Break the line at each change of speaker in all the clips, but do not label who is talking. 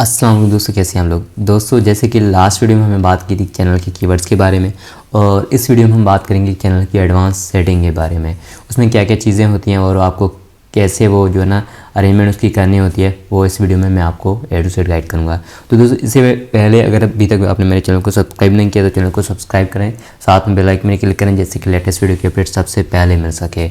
अस्सलाम वालेकुम दोस्तों, कैसे हैं हम लोग। दोस्तों जैसे कि लास्ट वीडियो में हमने बात की थी चैनल के कीवर्ड्स के बारे में, और इस वीडियो में हम बात करेंगे चैनल की एडवांस सेटिंग के बारे में। उसमें क्या क्या चीज़ें होती हैं और आपको कैसे वो जो है ना अरेंजमेंट उसकी करनी होती है, वो इस वीडियो में मैं आपको ए टू जेड गाइड करूँगा। तो दोस्तों इससे पहले अगर अभी तक आपने मेरे चैनल को सब्सक्राइब नहीं किया तो चैनल को सब्सक्राइब करें, साथ में बेल आइकन में क्लिक करें जैसे कि लेटेस्ट वीडियो की अपडेट सबसे पहले मिल सके।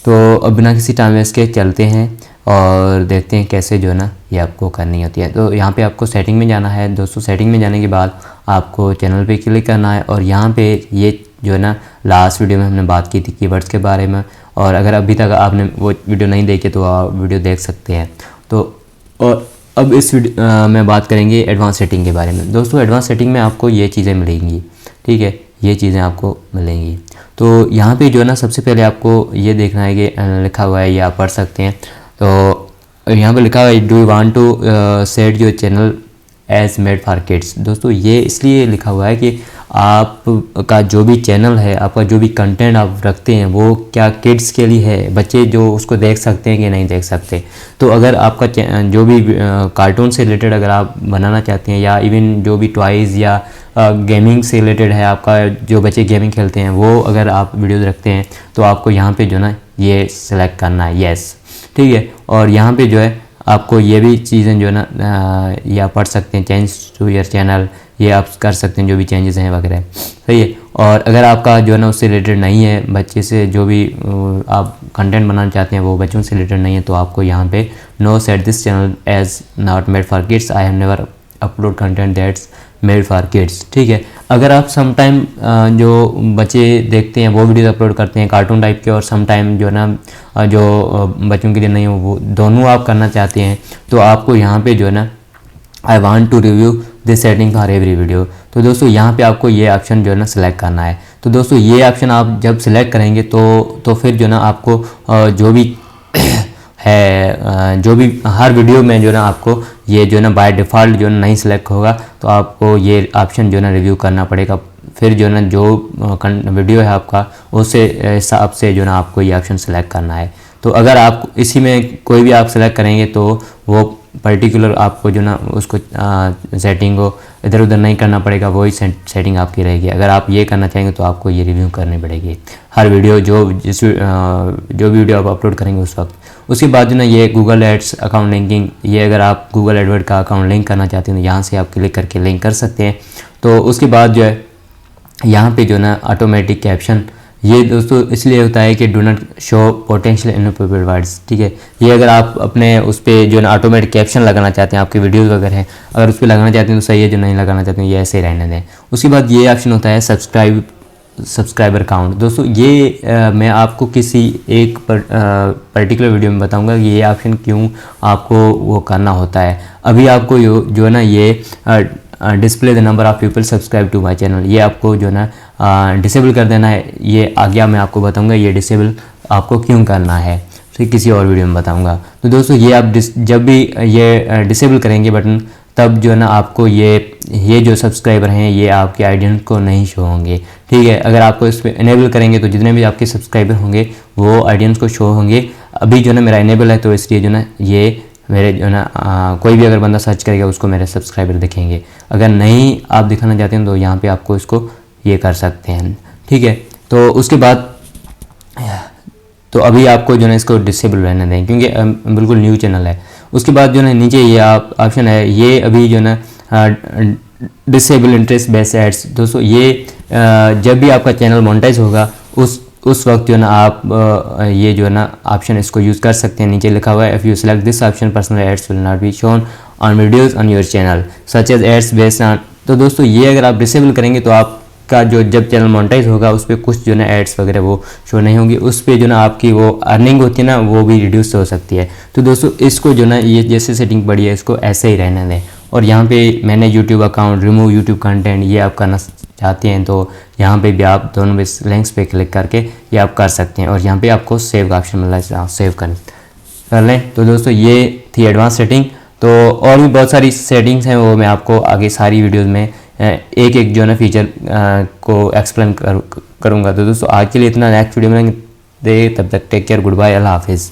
तो अब बिना किसी टाइम वेस्ट के चलते हैं और देखते हैं कैसे जो है ना ये आपको करनी होती है। तो यहाँ पे आपको सेटिंग में जाना है दोस्तों। सेटिंग में जाने के बाद आपको चैनल पे क्लिक करना है और यहाँ पे ये जो है ना लास्ट वीडियो में हमने बात की थी कीवर्ड्स के बारे में, और अगर अभी तक आपने वो वीडियो नहीं देखी तो आप वीडियो देख सकते हैं। तो और अब इस वीडियो में बात करेंगे एडवांस सेटिंग के बारे में। दोस्तों एडवांस सेटिंग में आपको ये चीज़ें मिलेंगी, ठीक है, ये चीज़ें आपको मिलेंगी। तो यहाँ पे जो है ना सबसे पहले आपको ये देखना है कि लिखा हुआ है, ये आप पढ़ सकते हैं। तो यहाँ पे लिखा हुआ है do you want to set your channel as made for kids. दोस्तों ये इसलिए लिखा हुआ है कि आपका जो भी चैनल है, आपका जो भी कंटेंट आप रखते हैं वो क्या किड्स के लिए है, बच्चे जो उसको देख सकते हैं कि नहीं देख सकते। तो अगर आपका जो भी कार्टून से रिलेटेड अगर आप बनाना चाहते हैं, या इवन जो भी टॉयज़ या गेमिंग से रिलेटेड है, आपका जो बच्चे गेमिंग खेलते हैं वो अगर आप वीडियोज़ रखते हैं तो आपको यहाँ पे जो ना ये सिलेक्ट करना है येस, ठीक है। और यहाँ पे जो है आपको ये भी चीज़ें जो है ना ये आप पढ़ सकते हैं, चेंज टू योर चैनल, ये आप कर सकते हैं जो भी चेंजेस हैं वगैरह, सही है। और अगर आपका जो है ना उससे रिलेटेड नहीं है, बच्चे से जो भी आप कंटेंट बनाना चाहते हैं वो बच्चों से रिलेटेड नहीं है, तो आपको यहाँ पे no set this channel as not made for kids, I have never upload content that's made for kids, ठीक है। अगर आप समटाइम जो बच्चे देखते हैं वो वीडियो अपलोड करते हैं कार्टून टाइप के, और समटाइम जो है ना जो बच्चों के लिए नहीं हो, वो दोनों आप करना चाहते हैं, तो आपको यहाँ पे जो है ना I want to review this setting for every video. तो दोस्तों यहाँ पे आपको ये ऑप्शन जो है ना सिलेक्ट करना है। तो दोस्तों ये ऑप्शन आप जब सिलेक्ट करेंगे तो फिर जो है ना आपको जो भी है जो भी हर वीडियो में जो है ना आपको ये जो है ना बाय डिफ़ॉल्ट जो है ना नहीं सिलेक्ट होगा, तो आपको ये ऑप्शन जो है ना रिव्यू करना पड़ेगा। फिर जो है ना जो वीडियो है आपका उससे हिसाब से जो है ना आपको ये ऑप्शन सेलेक्ट करना है। तो अगर आप इसी में कोई भी आप सेलेक्ट करेंगे तो वो पर्टिकुलर आपको जो ना उसको सेटिंग को इधर उधर नहीं करना पड़ेगा, वही सेटिंग आपकी रहेगी। अगर आप ये करना चाहेंगे तो आपको ये रिव्यू करनी पड़ेगी हर वीडियो जो भी वीडियो आप अपलोड करेंगे उस वक्त। उसके बाद जो ना ये गूगल एड्स अकाउंट लिंकिंग, ये अगर आप गूगल एडवर्ड का अकाउंट लिंक करना चाहते हैं तो यहाँ से आप क्लिक करके लिंक कर सकते हैं। तो उसके बाद जो है यहाँ पे जो ना ऑटोमेटिक कैप्शन, ये दोस्तों इसलिए होता है कि do not show potential inappropriate words, ठीक है। ये अगर आप अपने उस पर जो ना ऑटोमेटिक कैप्शन लगाना चाहते हैं, आपके वीडियोस वगैरह हैं, अगर उस पर लगाना चाहते हैं तो सही है, जो नहीं लगाना चाहते हैं ये ऐसे ही रहने दें। उसके बाद ये ऑप्शन होता है सब्सक्राइबर काउंट। दोस्तों ये मैं आपको किसी एक पर्टिकुलर वीडियो में बताऊंगा कि ये ऑप्शन क्यों आपको वो करना होता है। अभी आपको जो है ना ये display the number of people subscribe to my channel, ये आपको जो है ना डिसेबल कर देना है। ये आगे मैं आपको बताऊंगा ये डिसेबल आपको क्यों करना है, फिर किसी और वीडियो में बताऊंगा। तो दोस्तों ये आप जब भी ये डिसेबल करेंगे बटन, तब जो है ना आपको ये जो सब्सक्राइबर हैं ये आपके ऑडियंस को नहीं शो होंगे, ठीक है। अगर आपको इस पर इनेबल करेंगे तो जितने भी आपके सब्सक्राइबर होंगे वो ऑडियंस को शो होंगे। अभी जो है ना मेरा इनेबल है, तो इसलिए जो ना ये मेरे जो ना कोई भी अगर बंदा सर्च करेगा उसको मेरे सब्सक्राइबर दिखेंगे। अगर नहीं आप दिखाना चाहते हैं तो यहाँ पे आपको इसको ये कर सकते हैं, ठीक है। तो उसके बाद तो अभी आपको जो है इसको डिसेबल रहने दें क्योंकि बिल्कुल न्यू चैनल है। उसके बाद जो है नीचे ये आप ऑप्शन है, ये अभी जो है ना डिसेबल इंटरेस्ट बेस्ड एड्स। दोस्तों ये जब भी आपका चैनल मोनेटाइज होगा उस वक्त जो है ना आप ये जो है ना ऑप्शन इसको यूज़ कर सकते हैं। नीचे लिखा हुआ है if you select this option personal ads will not be shown on videos on your channel such as ads based on. तो दोस्तों ये अगर आप डिसेबल करेंगे तो आपका जो जब चैनल मोनेटाइज होगा उस पर कुछ जो है ना एड्स वगैरह वो शो नहीं होंगी, उस पर जो ना आपकी वो अर्निंग होती है ना वो भी रिड्यूस हो सकती है। तो दोस्तों इसको जो ना ये जैसे सेटिंग पड़ी है इसको ऐसे ही रहने दें। और यहाँ पे मैंने YouTube account remove YouTube content ये आप करना चाहते हैं तो यहाँ पे भी आप दोनों भी लिंक्स पे क्लिक करके ये आप कर सकते हैं। और यहाँ पे आपको सेव का ऑप्शन मिला है, सेव कर लें। तो दोस्तों ये थी एडवांस सेटिंग। तो और भी बहुत सारी सेटिंग्स हैं, वो मैं आपको आगे सारी वीडियोज़ में एक एक जो है ना फीचर को एक्सप्लेन करूँगा। तो दोस्तों आज के लिए इतना, नेक्स्ट वीडियो में दे तब तक टेक केयर, गुड बाय, अल्लाह हाफिज़।